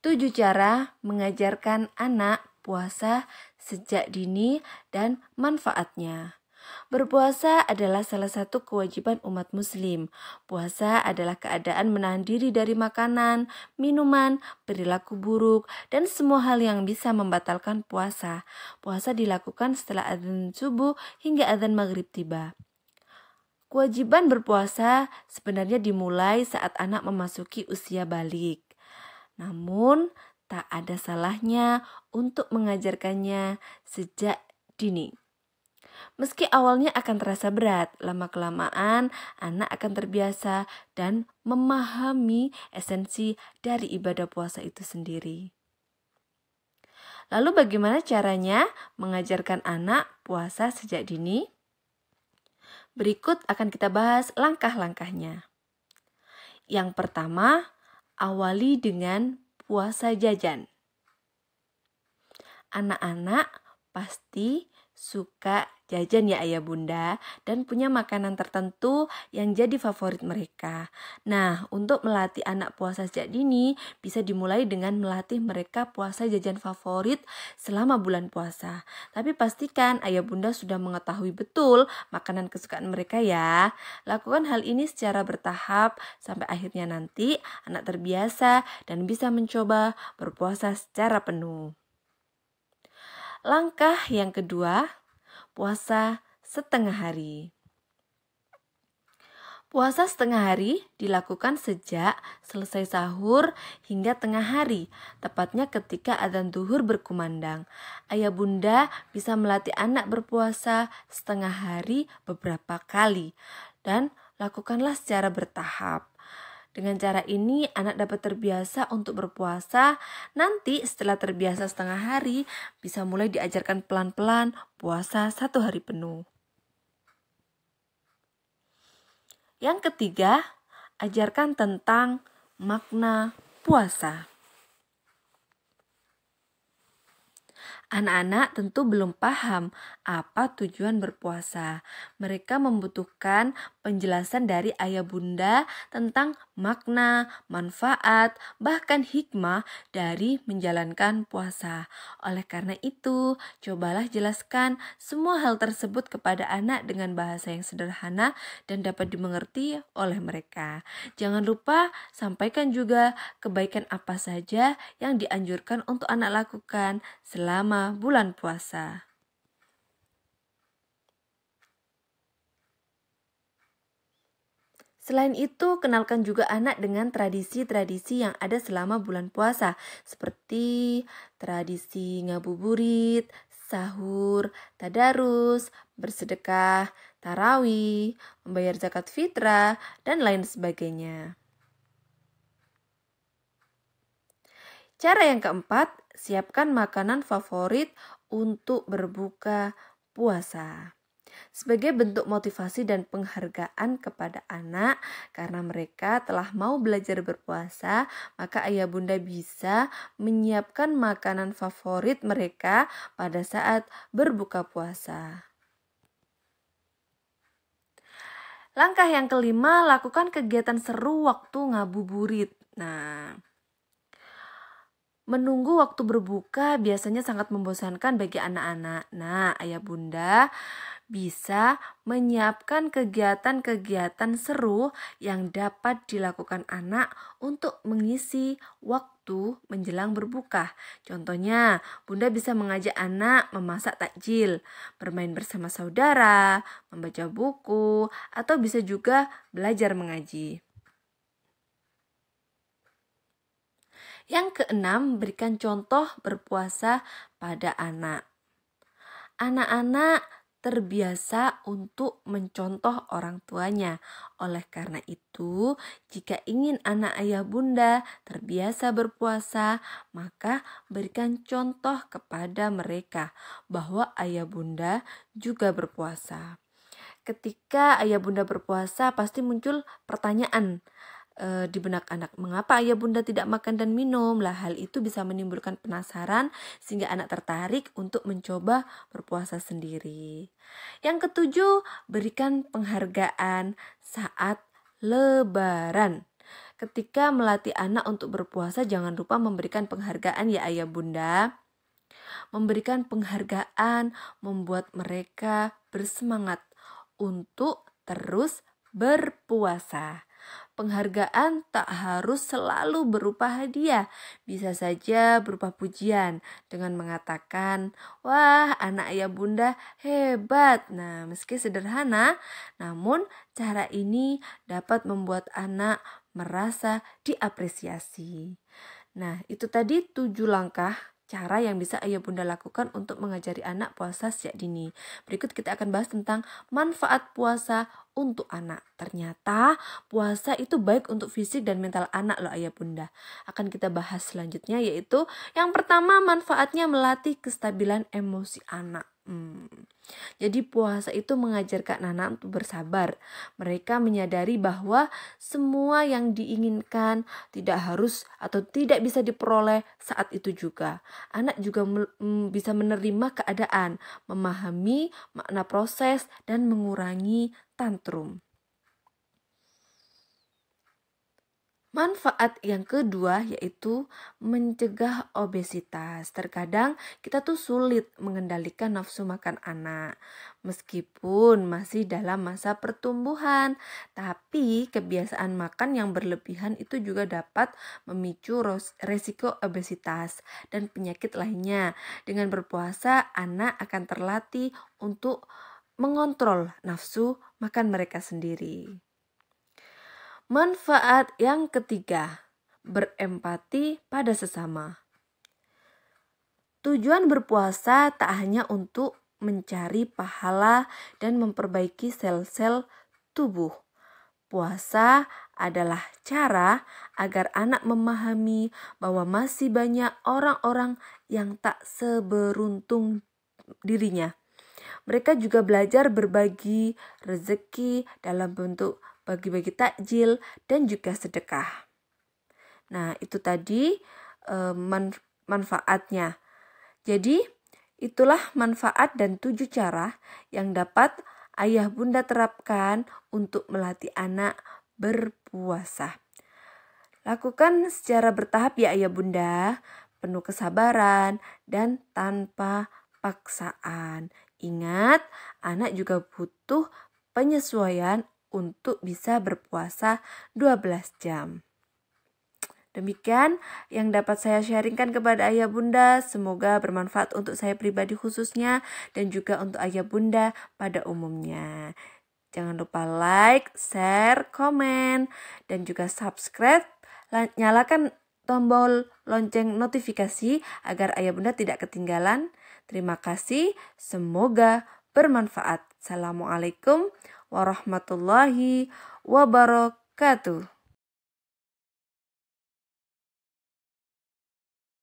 7 cara mengajarkan anak puasa sejak dini dan manfaatnya. Berpuasa adalah salah satu kewajiban umat muslim. Puasa adalah keadaan menahan diri dari makanan, minuman, perilaku buruk, dan semua hal yang bisa membatalkan puasa. Puasa dilakukan setelah adzan subuh hingga adzan maghrib tiba. Kewajiban berpuasa sebenarnya dimulai saat anak memasuki usia balik. Namun, tak ada salahnya untuk mengajarkannya sejak dini. Meski awalnya akan terasa berat, lama-kelamaan anak akan terbiasa dan memahami esensi dari ibadah puasa itu sendiri. Lalu bagaimana caranya mengajarkan anak puasa sejak dini? Berikut akan kita bahas langkah-langkahnya. Yang pertama, awali dengan puasa jajan. Anak-anak pasti suka jajan ya ayah bunda dan punya makanan tertentu yang jadi favorit mereka. Nah, untuk melatih anak puasa sejak dini bisa dimulai dengan melatih mereka puasa jajan favorit selama bulan puasa. Tapi pastikan ayah bunda sudah mengetahui betul makanan kesukaan mereka ya. Lakukan hal ini secara bertahap sampai akhirnya nanti anak terbiasa dan bisa mencoba berpuasa secara penuh. Langkah yang kedua, puasa setengah hari. Puasa setengah hari dilakukan sejak selesai sahur hingga tengah hari, tepatnya ketika adzan zuhur berkumandang. Ayah bunda bisa melatih anak berpuasa setengah hari beberapa kali dan lakukanlah secara bertahap. Dengan cara ini anak dapat terbiasa untuk berpuasa. Nanti setelah terbiasa setengah hari bisa mulai diajarkan pelan-pelan puasa 1 hari penuh. Yang ketiga, ajarkan tentang makna puasa. Anak-anak tentu belum paham apa tujuan berpuasa. Mereka membutuhkan penjelasan dari ayah bunda tentang makna, manfaat, bahkan hikmah dari menjalankan puasa. Oleh karena itu, cobalah jelaskan semua hal tersebut kepada anak dengan bahasa yang sederhana dan dapat dimengerti oleh mereka. Jangan lupa sampaikan juga kebaikan apa saja yang dianjurkan untuk anak lakukan selama bulan puasa. Selain itu, kenalkan juga anak dengan tradisi-tradisi yang ada selama bulan puasa, seperti tradisi ngabuburit, sahur, tadarus, bersedekah, tarawih, membayar zakat fitrah, dan lain sebagainya. Cara yang keempat, siapkan makanan favorit untuk berbuka puasa. Sebagai bentuk motivasi dan penghargaan kepada anak karena mereka telah mau belajar berpuasa, maka ayah bunda bisa menyiapkan makanan favorit mereka pada saat berbuka puasa. Langkah yang kelima, lakukan kegiatan seru waktu ngabuburit. Nah, menunggu waktu berbuka biasanya sangat membosankan bagi anak-anak. Nah, ayah bunda bisa menyiapkan kegiatan-kegiatan seru yang dapat dilakukan anak untuk mengisi waktu menjelang berbuka. Contohnya, bunda bisa mengajak anak memasak takjil, bermain bersama saudara, membaca buku, atau bisa juga belajar mengaji. Yang keenam, berikan contoh berpuasa pada anak. Anak-anak terbiasa untuk mencontoh orang tuanya. Oleh karena itu, jika ingin anak ayah bunda terbiasa berpuasa, maka berikan contoh kepada mereka bahwa ayah bunda juga berpuasa. Ketika ayah bunda berpuasa, pasti muncul pertanyaan di benak anak, mengapa ayah bunda tidak makan dan minum? Lah, hal itu bisa menimbulkan penasaran sehingga anak tertarik untuk mencoba berpuasa sendiri. Yang ketujuh, berikan penghargaan saat lebaran. ketika melatih anak untuk berpuasa, jangan lupa memberikan penghargaan ya ayah bunda. Memberikan penghargaan membuat mereka bersemangat untuk terus berpuasa. Penghargaan tak harus selalu berupa hadiah, bisa saja berupa pujian dengan mengatakan, "Wah, anak ayah bunda hebat." Nah, meski sederhana, namun cara ini dapat membuat anak merasa diapresiasi. Nah, itu tadi 7 langkah cara yang bisa ayah bunda lakukan untuk mengajari anak puasa sejak dini. Berikut kita akan bahas tentang manfaat puasa untuk anak. Ternyata puasa itu baik untuk fisik dan mental anak loh ayah bunda. Akan kita bahas selanjutnya, yaitu yang pertama, manfaatnya melatih kestabilan emosi anak. Jadi puasa itu mengajarkan anak untuk bersabar. Mereka menyadari bahwa semua yang diinginkan tidak harus atau tidak bisa diperoleh saat itu juga. Anak juga bisa menerima keadaan, memahami makna proses, dan mengurangi tantrum. Manfaat yang kedua yaitu mencegah obesitas. Terkadang kita tuh sulit mengendalikan nafsu makan anak meskipun masih dalam masa pertumbuhan. Tapi kebiasaan makan yang berlebihan itu juga dapat memicu resiko obesitas dan penyakit lainnya. Dengan berpuasa, anak akan terlatih untuk mengontrol nafsu makan mereka sendiri. Manfaat yang ketiga, berempati pada sesama. Tujuan berpuasa tak hanya untuk mencari pahala dan memperbaiki sel-sel tubuh. Puasa adalah cara agar anak memahami bahwa masih banyak orang-orang yang tak seberuntung dirinya. Mereka juga belajar berbagi rezeki dalam bentuk bagi-bagi takjil dan juga sedekah. Nah, itu tadi manfaatnya. Jadi, itulah manfaat dan 7 cara yang dapat ayah bunda terapkan untuk melatih anak berpuasa. Lakukan secara bertahap ya ayah bunda, penuh kesabaran dan tanpa paksaan. Ingat, anak juga butuh penyesuaian untuk bisa berpuasa 12 jam. Demikian yang dapat saya sharingkan kepada ayah bunda. Semoga bermanfaat untuk saya pribadi khususnya dan juga untuk ayah bunda pada umumnya. Jangan lupa like, share, komen, dan juga subscribe. Nyalakan tombol lonceng notifikasi agar ayah bunda tidak ketinggalan. Terima kasih, semoga bermanfaat. Assalamualaikum warahmatullahi wabarakatuh.